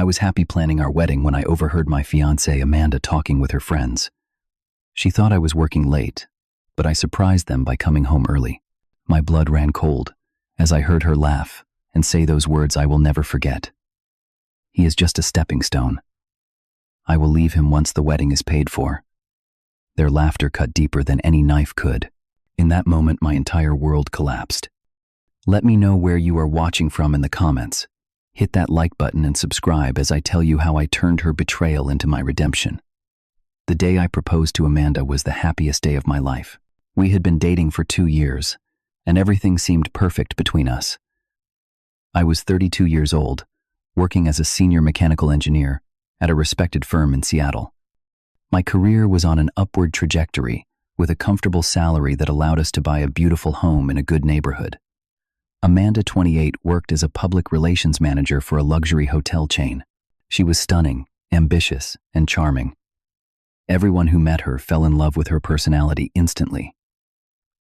I was happy planning our wedding when I overheard my fiancée Amanda talking with her friends. She thought I was working late, but I surprised them by coming home early. My blood ran cold as I heard her laugh and say those words I will never forget. He is just a stepping stone. I will leave him once the wedding is paid for. Their laughter cut deeper than any knife could. In that moment, my entire world collapsed. Let me know where you are watching from in the comments. Hit that like button and subscribe as I tell you how I turned her betrayal into my redemption. The day I proposed to Amanda was the happiest day of my life. We had been dating for 2 years, and everything seemed perfect between us. I was 32 years old, working as a senior mechanical engineer at a respected firm in Seattle. My career was on an upward trajectory, with a comfortable salary that allowed us to buy a beautiful home in a good neighborhood. Amanda, 28, worked as a public relations manager for a luxury hotel chain. She was stunning, ambitious, and charming. Everyone who met her fell in love with her personality instantly.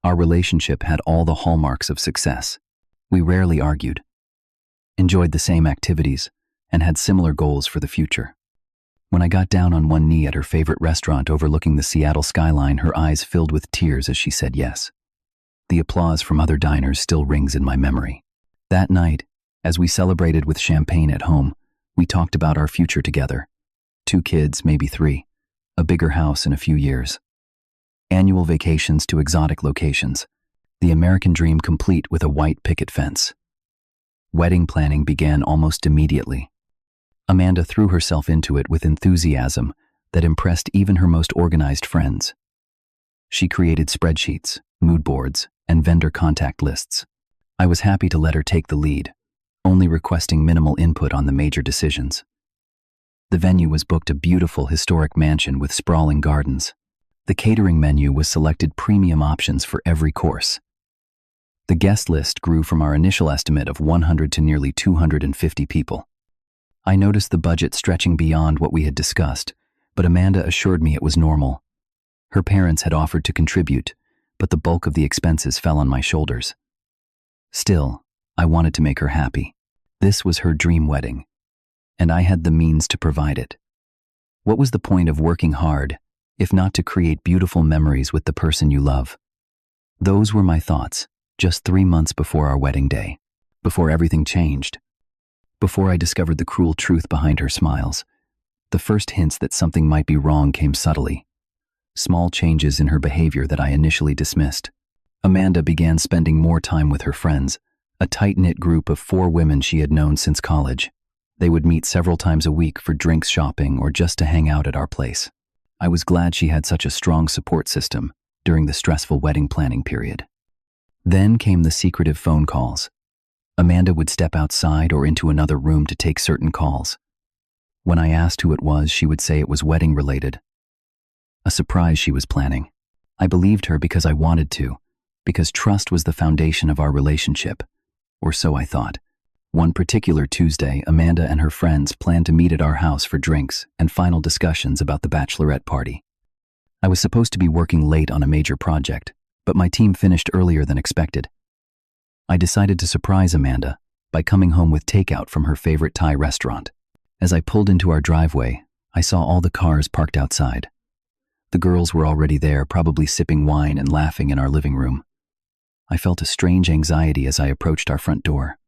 Our relationship had all the hallmarks of success. We rarely argued, enjoyed the same activities, and had similar goals for the future. When I got down on one knee at her favorite restaurant overlooking the Seattle skyline, her eyes filled with tears as she said yes. The applause from other diners still rings in my memory. That night, as we celebrated with champagne at home, we talked about our future together. 2 kids, maybe 3. A bigger house in a few years. Annual vacations to exotic locations. The American dream complete with a white picket fence. Wedding planning began almost immediately. Amanda threw herself into it with enthusiasm that impressed even her most organized friends. She created spreadsheets, mood boards, and vendor contact lists. I was happy to let her take the lead, only requesting minimal input on the major decisions. The venue was booked, a beautiful historic mansion with sprawling gardens. The catering menu was selected premium options for every course. The guest list grew from our initial estimate of 100 to nearly 250 people. I noticed the budget stretching beyond what we had discussed, but Amanda assured me it was normal. Her parents had offered to contribute, but the bulk of the expenses fell on my shoulders. Still, I wanted to make her happy. This was her dream wedding, and I had the means to provide it. What was the point of working hard, if not to create beautiful memories with the person you love? Those were my thoughts, just 3 months before our wedding day, before everything changed, before I discovered the cruel truth behind her smiles. The first hints that something might be wrong came subtly. Small changes in her behavior that I initially dismissed. Amanda began spending more time with her friends, a tight-knit group of 4 women she had known since college. They would meet several times a week for drinks, shopping, or just to hang out at our place. I was glad she had such a strong support system during the stressful wedding planning period. Then came the secretive phone calls. Amanda would step outside or into another room to take certain calls. When I asked who it was, she would say it was wedding-related. A surprise she was planning. I believed her because I wanted to, because trust was the foundation of our relationship, or so I thought. One particular Tuesday, Amanda and her friends planned to meet at our house for drinks and final discussions about the bachelorette party. I was supposed to be working late on a major project, but my team finished earlier than expected. I decided to surprise Amanda by coming home with takeout from her favorite Thai restaurant. As I pulled into our driveway, I saw all the cars parked outside. The girls were already there, probably sipping wine and laughing in our living room. I felt a strange anxiety as I approached our front door.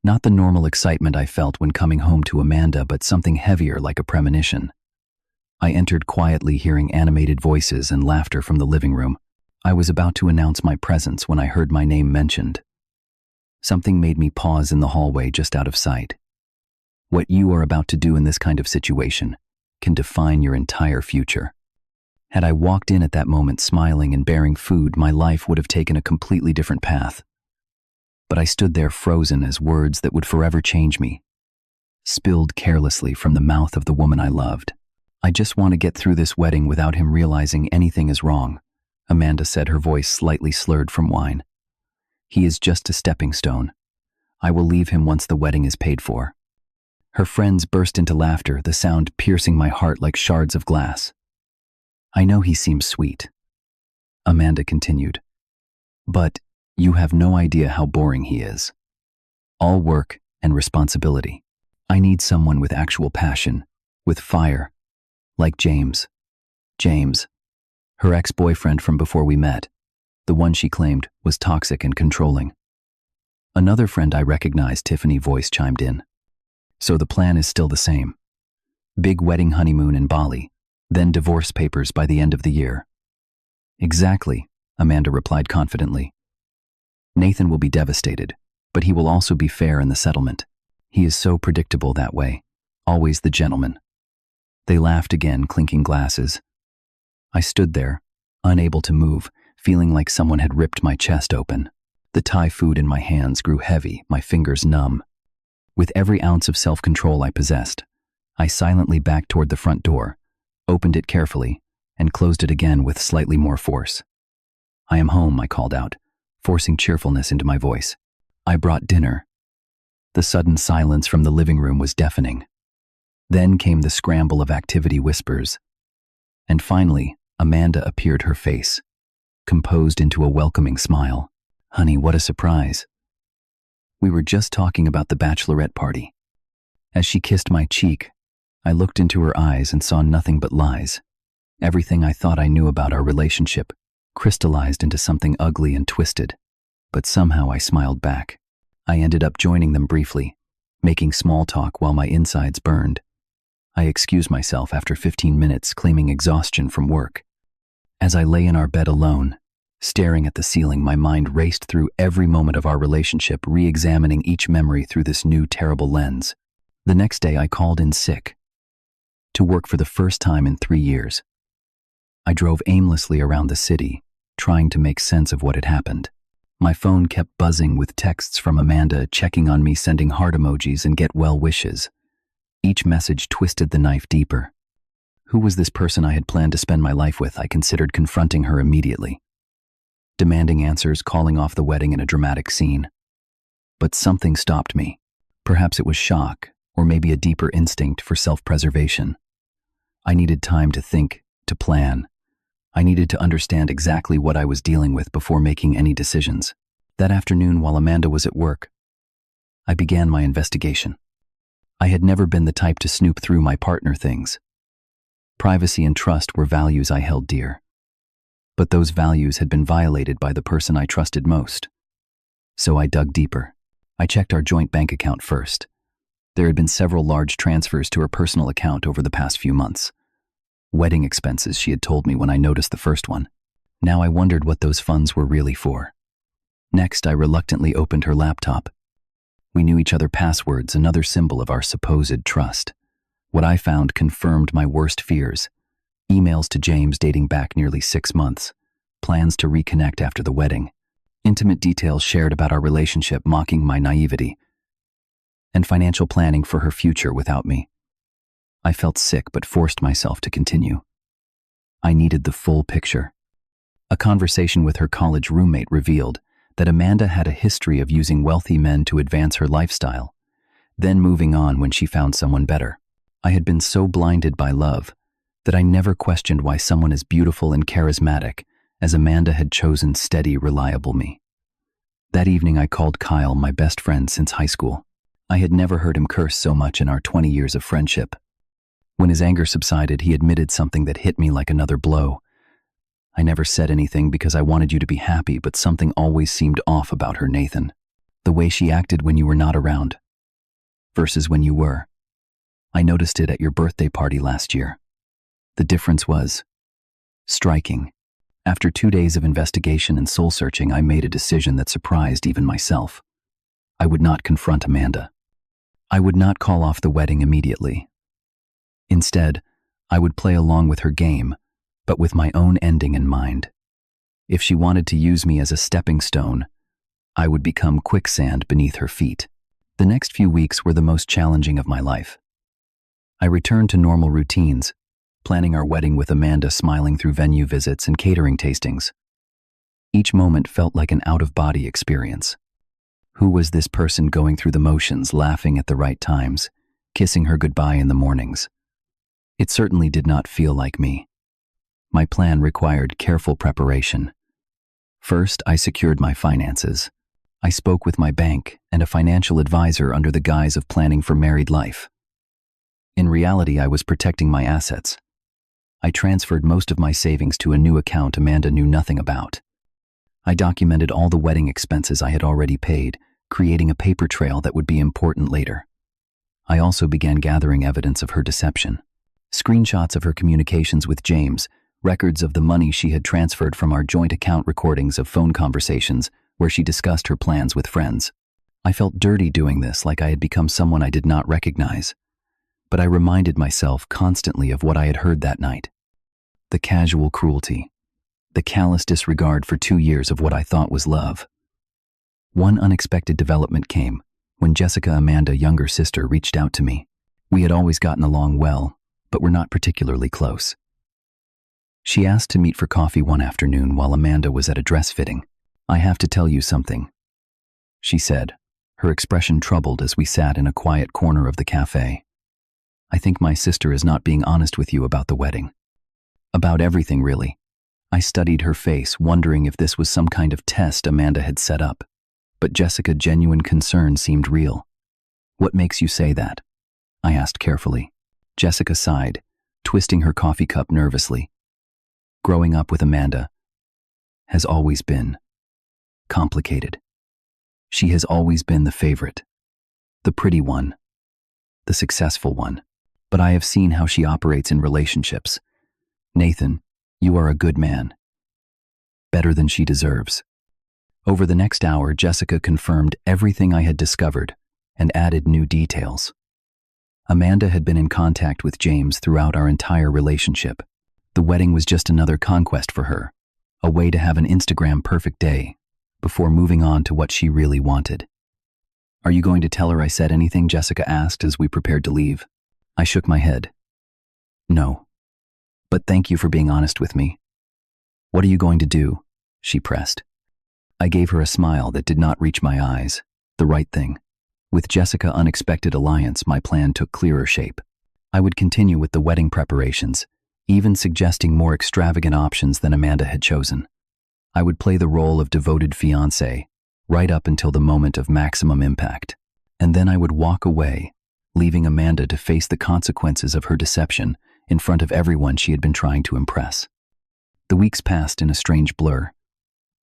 Not the normal excitement I felt when coming home to Amanda, but something heavier, like a premonition. I entered quietly, hearing animated voices and laughter from the living room. I was about to announce my presence when I heard my name mentioned. Something made me pause in the hallway just out of sight. What you are about to do in this kind of situation can define your entire future. Had I walked in at that moment smiling and bearing food, my life would have taken a completely different path. But I stood there frozen as words that would forever change me spilled carelessly from the mouth of the woman I loved. I just want to get through this wedding without him realizing anything is wrong, Amanda said, her voice slightly slurred from wine. He is just a stepping stone. I will leave him once the wedding is paid for. Her friends burst into laughter, the sound piercing my heart like shards of glass. I know he seems sweet, Amanda continued, but you have no idea how boring he is. All work and responsibility. I need someone with actual passion, with fire, like James. James, her ex-boyfriend from before we met, the one she claimed was toxic and controlling. Another friend I recognized, Tiffany's voice chimed in. So the plan is still the same. Big wedding honeymoon in Bali, then divorce papers by the end of the year. Exactly, Amanda replied confidently. Nathan will be devastated, but he will also be fair in the settlement. He is so predictable that way, always the gentleman. They laughed again, clinking glasses. I stood there, unable to move, feeling like someone had ripped my chest open. The Thai food in my hands grew heavy, my fingers numb. With every ounce of self-control I possessed, I silently backed toward the front door, opened it carefully, and closed it again with slightly more force. I am home, I called out, forcing cheerfulness into my voice. I brought dinner. The sudden silence from the living room was deafening. Then came the scramble of activity whispers. And finally, Amanda appeared, her face composed into a welcoming smile. Honey, what a surprise. We were just talking about the bachelorette party. As she kissed my cheek, I looked into her eyes and saw nothing but lies. Everything I thought I knew about our relationship crystallized into something ugly and twisted. But somehow I smiled back. I ended up joining them briefly, making small talk while my insides burned. I excused myself after 15 minutes, claiming exhaustion from work. As I lay in our bed alone, staring at the ceiling, my mind raced through every moment of our relationship, re-examining each memory through this new terrible lens. The next day I called in sick, to work for the first time in 3 years. I drove aimlessly around the city, trying to make sense of what had happened. My phone kept buzzing with texts from Amanda, checking on me, sending heart emojis and get well wishes. Each message twisted the knife deeper. Who was this person I had planned to spend my life with? I considered confronting her immediately, demanding answers, calling off the wedding in a dramatic scene. But something stopped me. Perhaps it was shock, or maybe a deeper instinct for self-preservation. I needed time to think, to plan. I needed to understand exactly what I was dealing with before making any decisions. That afternoon, while Amanda was at work, I began my investigation. I had never been the type to snoop through my partner things. Privacy and trust were values I held dear. But those values had been violated by the person I trusted most. So I dug deeper. I checked our joint bank account first. There had been several large transfers to her personal account over the past few months. Wedding expenses, she had told me when I noticed the first one. Now I wondered what those funds were really for. Next, I reluctantly opened her laptop. We knew each other passwords, another symbol of our supposed trust. What I found confirmed my worst fears. Emails to James dating back nearly 6 months. Plans to reconnect after the wedding. Intimate details shared about our relationship, mocking my naivety. And financial planning for her future without me. I felt sick but forced myself to continue. I needed the full picture. A conversation with her college roommate revealed that Amanda had a history of using wealthy men to advance her lifestyle, then moving on when she found someone better. I had been so blinded by love that I never questioned why someone as beautiful and charismatic as Amanda had chosen steady, reliable me. That evening I called Kyle, my best friend since high school. I had never heard him curse so much in our 20 years of friendship. When his anger subsided, he admitted something that hit me like another blow. I never said anything because I wanted you to be happy, but something always seemed off about her, Nathan. The way she acted when you were not around, versus when you were. I noticed it at your birthday party last year. The difference was striking. After 2 days of investigation and soul-searching, I made a decision that surprised even myself. I would not confront Amanda. I would not call off the wedding immediately. Instead, I would play along with her game, but with my own ending in mind. If she wanted to use me as a stepping stone, I would become quicksand beneath her feet. The next few weeks were the most challenging of my life. I returned to normal routines, planning our wedding with Amanda, smiling through venue visits and catering tastings. Each moment felt like an out-of-body experience. Who was this person going through the motions, laughing at the right times, kissing her goodbye in the mornings? It certainly did not feel like me. My plan required careful preparation. First, I secured my finances. I spoke with my bank and a financial advisor under the guise of planning for married life. In reality, I was protecting my assets. I transferred most of my savings to a new account Amanda knew nothing about. I documented all the wedding expenses I had already paid, creating a paper trail that would be important later. I also began gathering evidence of her deception. Screenshots of her communications with James, records of the money she had transferred from our joint account, recordings of phone conversations where she discussed her plans with friends. I felt dirty doing this, like I had become someone I did not recognize. But I reminded myself constantly of what I had heard that night. The casual cruelty. The callous disregard for 2 years of what I thought was love. One unexpected development came when Jessica, Amanda's younger sister, reached out to me. We had always gotten along well, but were not particularly close. She asked to meet for coffee one afternoon while Amanda was at a dress fitting. "I have to tell you something," she said, her expression troubled as we sat in a quiet corner of the cafe. "I think my sister is not being honest with you about the wedding. About everything, really." I studied her face, wondering if this was some kind of test Amanda had set up. But Jessica's genuine concern seemed real. "What makes you say that?" I asked carefully. Jessica sighed, twisting her coffee cup nervously. "Growing up with Amanda has always been complicated. She has always been the favorite, the pretty one, the successful one. But I have seen how she operates in relationships. Nathan, you are a good man. Better than she deserves." Over the next hour, Jessica confirmed everything I had discovered and added new details. Amanda had been in contact with James throughout our entire relationship. The wedding was just another conquest for her, a way to have an Instagram perfect day before moving on to what she really wanted. "Are you going to tell her I said anything?" Jessica asked as we prepared to leave. I shook my head. "No. But thank you for being honest with me." "What are you going to do?" she pressed. I gave her a smile that did not reach my eyes. The right thing. With Jessica's unexpected alliance, my plan took clearer shape. I would continue with the wedding preparations, even suggesting more extravagant options than Amanda had chosen. I would play the role of devoted fiancé, right up until the moment of maximum impact. And then I would walk away, leaving Amanda to face the consequences of her deception in front of everyone she had been trying to impress. The weeks passed in a strange blur.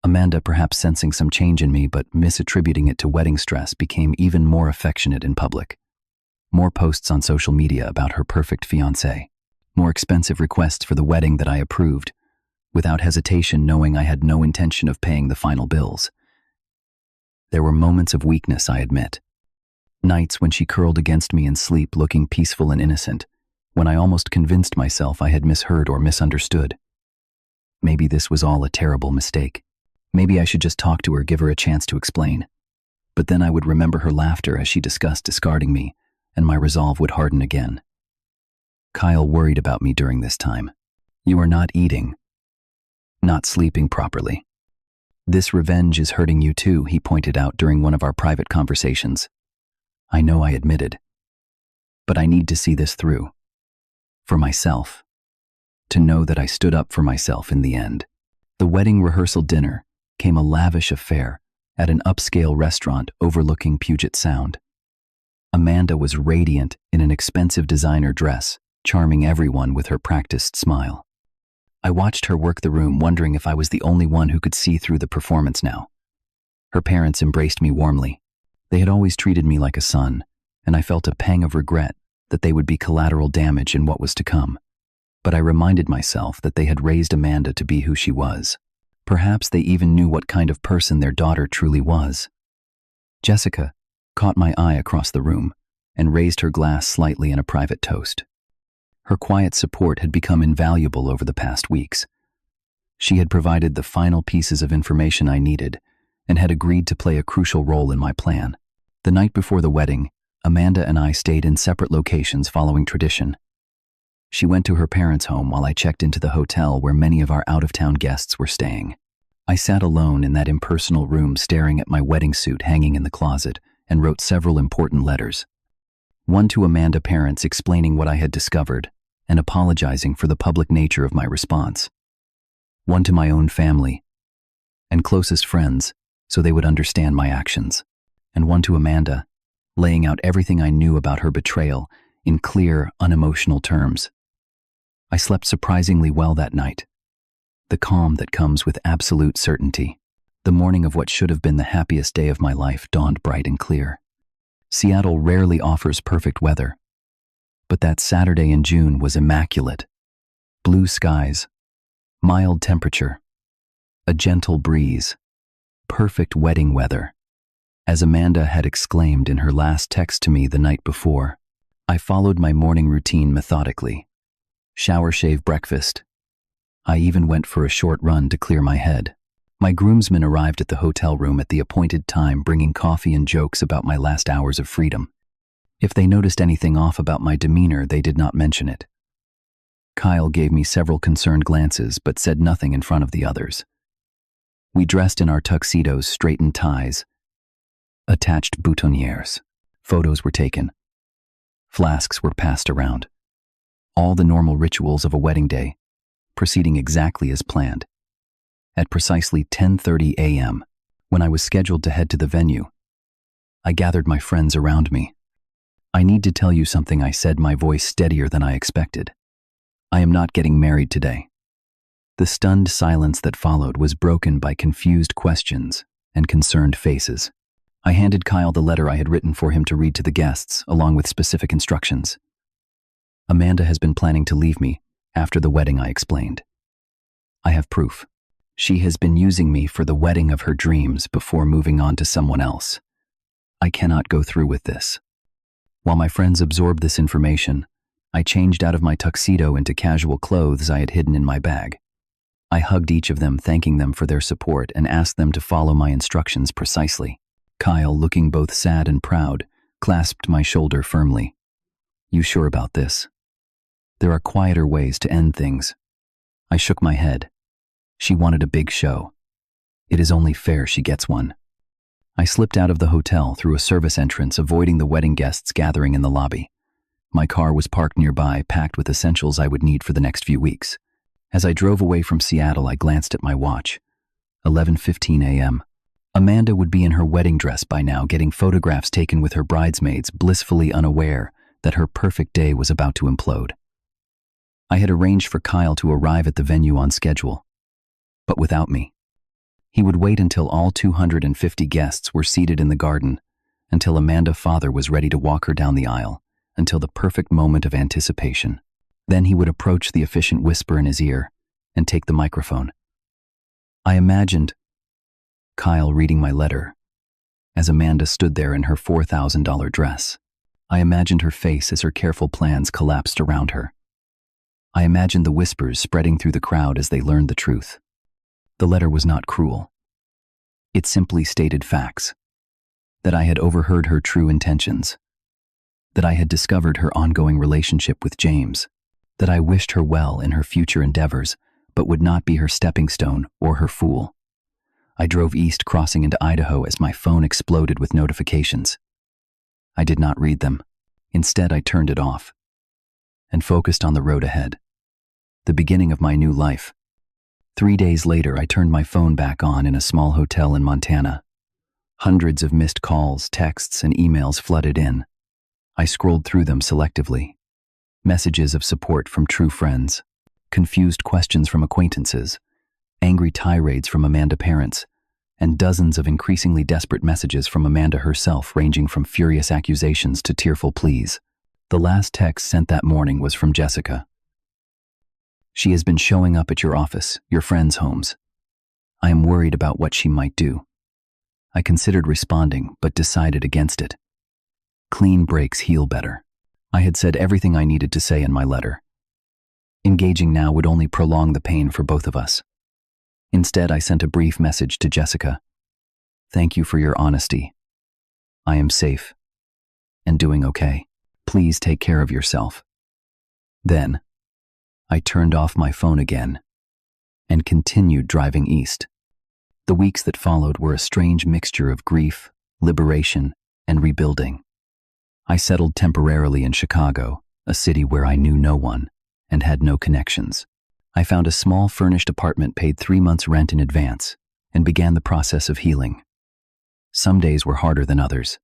Amanda, perhaps sensing some change in me but misattributing it to wedding stress, became even more affectionate in public. More posts on social media about her perfect fiancé. More expensive requests for the wedding that I approved, without hesitation, knowing I had no intention of paying the final bills. There were moments of weakness, I admit. Nights when she curled against me in sleep, looking peaceful and innocent, when I almost convinced myself I had misheard or misunderstood. Maybe this was all a terrible mistake. Maybe I should just talk to her, give her a chance to explain. But then I would remember her laughter as she discussed discarding me, and my resolve would harden again. Kyle worried about me during this time. "You are not eating, not sleeping properly. This revenge is hurting you too," he pointed out during one of our private conversations. "I know," I admitted. "But I need to see this through. For myself. To know that I stood up for myself in the end." The wedding rehearsal dinner came a lavish affair at an upscale restaurant overlooking Puget Sound. Amanda was radiant in an expensive designer dress, charming everyone with her practiced smile. I watched her work the room, wondering if I was the only one who could see through the performance now. Her parents embraced me warmly. They had always treated me like a son, and I felt a pang of regret that they would be collateral damage in what was to come. But I reminded myself that they had raised Amanda to be who she was. Perhaps they even knew what kind of person their daughter truly was. Jessica caught my eye across the room and raised her glass slightly in a private toast. Her quiet support had become invaluable over the past weeks. She had provided the final pieces of information I needed and had agreed to play a crucial role in my plan. The night before the wedding, Amanda and I stayed in separate locations following tradition. She went to her parents' home while I checked into the hotel where many of our out-of-town guests were staying. I sat alone in that impersonal room, staring at my wedding suit hanging in the closet, and wrote several important letters. One to Amanda's parents explaining what I had discovered and apologizing for the public nature of my response. One to my own family and closest friends, so they would understand my actions, and one to Amanda, laying out everything I knew about her betrayal in clear, unemotional terms. I slept surprisingly well that night. The calm that comes with absolute certainty. The morning of what should have been the happiest day of my life dawned bright and clear. Seattle rarely offers perfect weather, but that Saturday in June was immaculate. Blue skies, mild temperature, a gentle breeze, perfect wedding weather. As Amanda had exclaimed in her last text to me the night before, I followed my morning routine methodically. Shower, shave, breakfast. I even went for a short run to clear my head. My groomsmen arrived at the hotel room at the appointed time, bringing coffee and jokes about my last hours of freedom. If they noticed anything off about my demeanor, they did not mention it. Kyle gave me several concerned glances, but said nothing in front of the others. We dressed in our tuxedos, straightened ties, attached boutonnieres. Photos were taken. Flasks were passed around. All the normal rituals of a wedding day, proceeding exactly as planned. At precisely 10:30 a.m., when I was scheduled to head to the venue, I gathered my friends around me. "I need to tell you something," I said, my voice steadier than I expected. "I am not getting married today." The stunned silence that followed was broken by confused questions and concerned faces. I handed Kyle the letter I had written for him to read to the guests, along with specific instructions. "Amanda has been planning to leave me after the wedding," I explained. "I have proof. She has been using me for the wedding of her dreams before moving on to someone else. I cannot go through with this." While my friends absorbed this information, I changed out of my tuxedo into casual clothes I had hidden in my bag. I hugged each of them, thanking them for their support, and asked them to follow my instructions precisely. Kyle, looking both sad and proud, clasped my shoulder firmly. "You sure about this? There are quieter ways to end things." I shook my head. She wanted a big show. It is only fair she gets one. I slipped out of the hotel through a service entrance, avoiding the wedding guests gathering in the lobby. My car was parked nearby, packed with essentials I would need for the next few weeks. As I drove away from Seattle, I glanced at my watch. 11:15 a.m. Amanda would be in her wedding dress by now, getting photographs taken with her bridesmaids, blissfully unaware that her perfect day was about to implode. I had arranged for Kyle to arrive at the venue on schedule, but without me. He would wait until all 250 guests were seated in the garden, until Amanda's father was ready to walk her down the aisle, until the perfect moment of anticipation. Then he would approach the efficient whisper in his ear and take the microphone. I imagined Kyle reading my letter as Amanda stood there in her $4,000 dress. I imagined her face as her careful plans collapsed around her. I imagined the whispers spreading through the crowd as they learned the truth. The letter was not cruel. It simply stated facts. That I had overheard her true intentions. That I had discovered her ongoing relationship with James. That I wished her well in her future endeavors, but would not be her stepping stone or her fool. I drove east, crossing into Idaho, as my phone exploded with notifications. I did not read them. Instead, I turned it off and focused on the road ahead. The beginning of my new life. 3 days later, I turned my phone back on in a small hotel in Montana. Hundreds of missed calls, texts, and emails flooded in. I scrolled through them selectively. Messages of support from true friends, confused questions from acquaintances, angry tirades from Amanda parents, and dozens of increasingly desperate messages from Amanda herself, ranging from furious accusations to tearful pleas. The last text sent that morning was from Jessica. "She has been showing up at your office, your friends' homes. I am worried about what she might do." I considered responding, but decided against it. Clean breaks heal better. I had said everything I needed to say in my letter. Engaging now would only prolong the pain for both of us. Instead, I sent a brief message to Jessica. "Thank you for your honesty. I am safe and doing okay. Please take care of yourself." Then, I turned off my phone again and continued driving east. The weeks that followed were a strange mixture of grief, liberation, and rebuilding. I settled temporarily in Chicago, a city where I knew no one and had no connections. I found a small furnished apartment, paid 3 months' rent in advance, and began the process of healing. Some days were harder than others.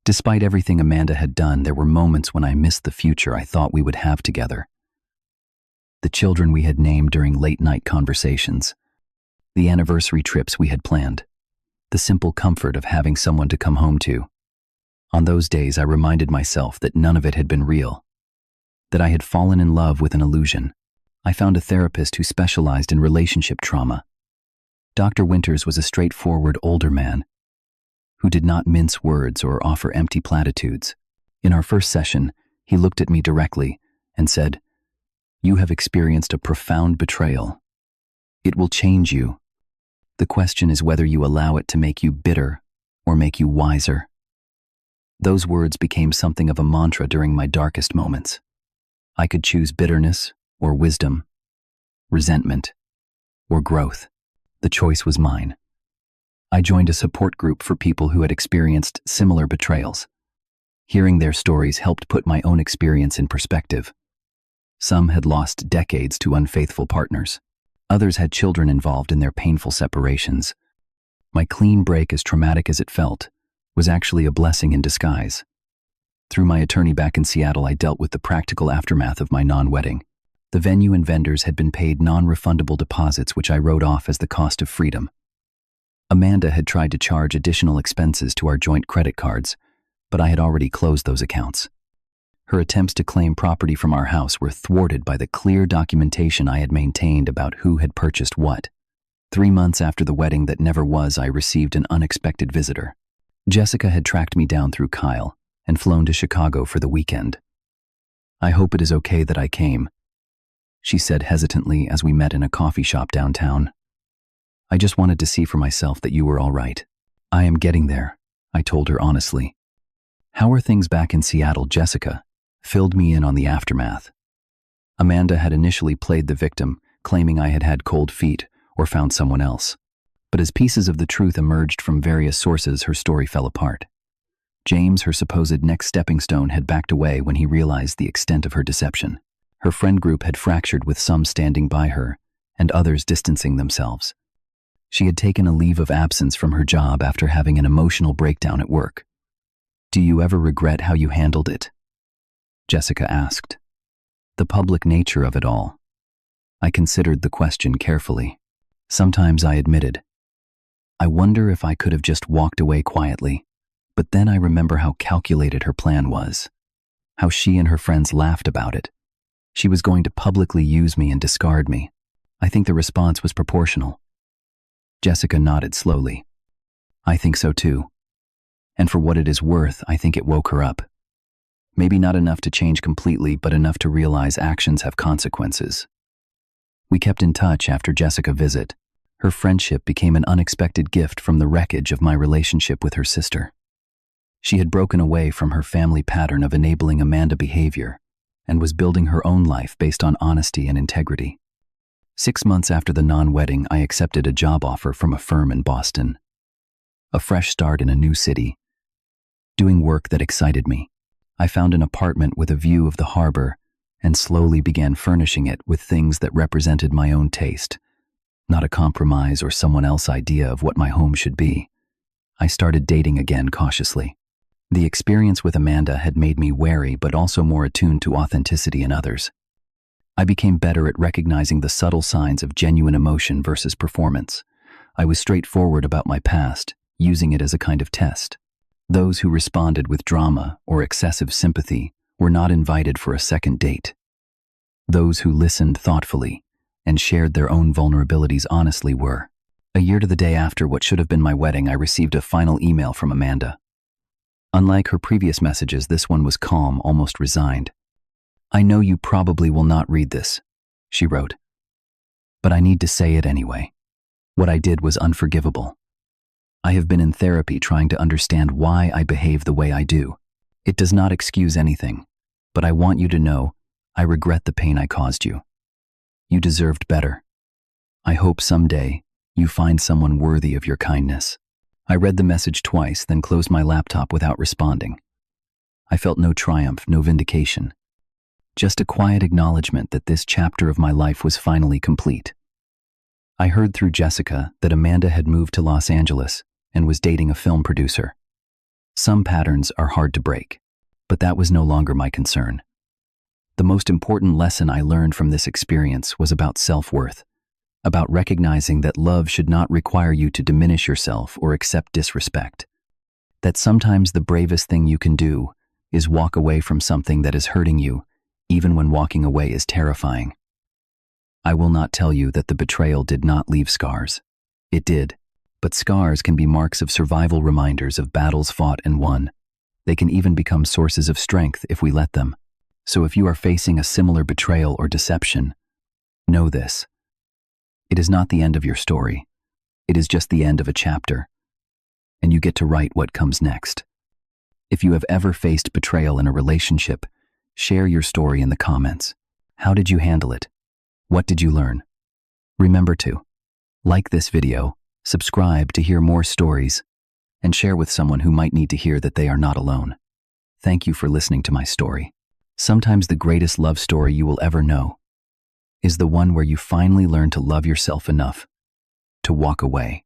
Despite everything Amanda had done, there were moments when I missed the future I thought we would have together. The children we had named during late-night conversations. The anniversary trips we had planned. The simple comfort of having someone to come home to. On those days, I reminded myself that none of it had been real. That I had fallen in love with an illusion. I found a therapist who specialized in relationship trauma. Dr. Winters was a straightforward older man who did not mince words or offer empty platitudes. In our first session, he looked at me directly and said, "You have experienced a profound betrayal. It will change you. The question is whether you allow it to make you bitter or make you wiser." Those words became something of a mantra during my darkest moments. I could choose bitterness or wisdom, resentment or growth. The choice was mine. I joined a support group for people who had experienced similar betrayals. Hearing their stories helped put my own experience in perspective. Some had lost decades to unfaithful partners. Others had children involved in their painful separations. My clean break, as traumatic as it felt, was actually a blessing in disguise. Through my attorney back in Seattle, I dealt with the practical aftermath of my non-wedding. The venue and vendors had been paid non-refundable deposits, which I wrote off as the cost of freedom. Amanda had tried to charge additional expenses to our joint credit cards, but I had already closed those accounts. Her attempts to claim property from our house were thwarted by the clear documentation I had maintained about who had purchased what. 3 months after the wedding that never was, I received an unexpected visitor. Jessica had tracked me down through Kyle and flown to Chicago for the weekend. "I hope it is okay that I came," she said hesitantly as we met in a coffee shop downtown. "I just wanted to see for myself that you were all right." "I am getting there," I told her honestly. "How are things back in Seattle?" Jessica filled me in on the aftermath. Amanda had initially played the victim, claiming I had had cold feet or found someone else. But as pieces of the truth emerged from various sources, her story fell apart. James, her supposed next stepping stone, had backed away when he realized the extent of her deception. Her friend group had fractured, with some standing by her and others distancing themselves. She had taken a leave of absence from her job after having an emotional breakdown at work. "Do you ever regret how you handled it?" Jessica asked. The public nature of it all. I considered the question carefully. Sometimes, I admitted. I wonder if I could have just walked away quietly. But then I remember how calculated her plan was. How she and her friends laughed about it. She was going to publicly use me and discard me. I think the response was proportional. Jessica nodded slowly. "I think so too. And for what it is worth, I think it woke her up. Maybe not enough to change completely, but enough to realize actions have consequences." We kept in touch after Jessica's visit. Her friendship became an unexpected gift from the wreckage of my relationship with her sister. She had broken away from her family pattern of enabling Amanda behavior and was building her own life based on honesty and integrity. 6 months after the non-wedding, I accepted a job offer from a firm in Boston. A fresh start in a new city. Doing work that excited me. I found an apartment with a view of the harbor and slowly began furnishing it with things that represented my own taste, not a compromise or someone else's idea of what my home should be. I started dating again cautiously. The experience with Amanda had made me wary, but also more attuned to authenticity in others. I became better at recognizing the subtle signs of genuine emotion versus performance. I was straightforward about my past, using it as a kind of test. Those who responded with drama or excessive sympathy were not invited for a second date. Those who listened thoughtfully and shared their own vulnerabilities honestly were. A year to the day after what should have been my wedding, I received a final email from Amanda. Unlike her previous messages, this one was calm, almost resigned. "I know you probably will not read this," she wrote. "But I need to say it anyway. What I did was unforgivable. I have been in therapy trying to understand why I behave the way I do. It does not excuse anything, but I want you to know I regret the pain I caused you. You deserved better. I hope someday you find someone worthy of your kindness." I read the message twice, then closed my laptop without responding. I felt no triumph, no vindication. Just a quiet acknowledgement that this chapter of my life was finally complete. I heard through Jessica that Amanda had moved to Los Angeles and was dating a film producer. Some patterns are hard to break, but that was no longer my concern. The most important lesson I learned from this experience was about self-worth, about recognizing that love should not require you to diminish yourself or accept disrespect. That sometimes the bravest thing you can do is walk away from something that is hurting you, even when walking away is terrifying. I will not tell you that the betrayal did not leave scars. It did, but scars can be marks of survival, reminders of battles fought and won. They can even become sources of strength if we let them. So if you are facing a similar betrayal or deception, know this. It is not the end of your story. It is just the end of a chapter, and you get to write what comes next. If you have ever faced betrayal in a relationship, share your story in the comments. How did you handle it? What did you learn? Remember to like this video, subscribe to hear more stories, and share with someone who might need to hear that they are not alone. Thank you for listening to my story. Sometimes the greatest love story you will ever know is the one where you finally learn to love yourself enough to walk away.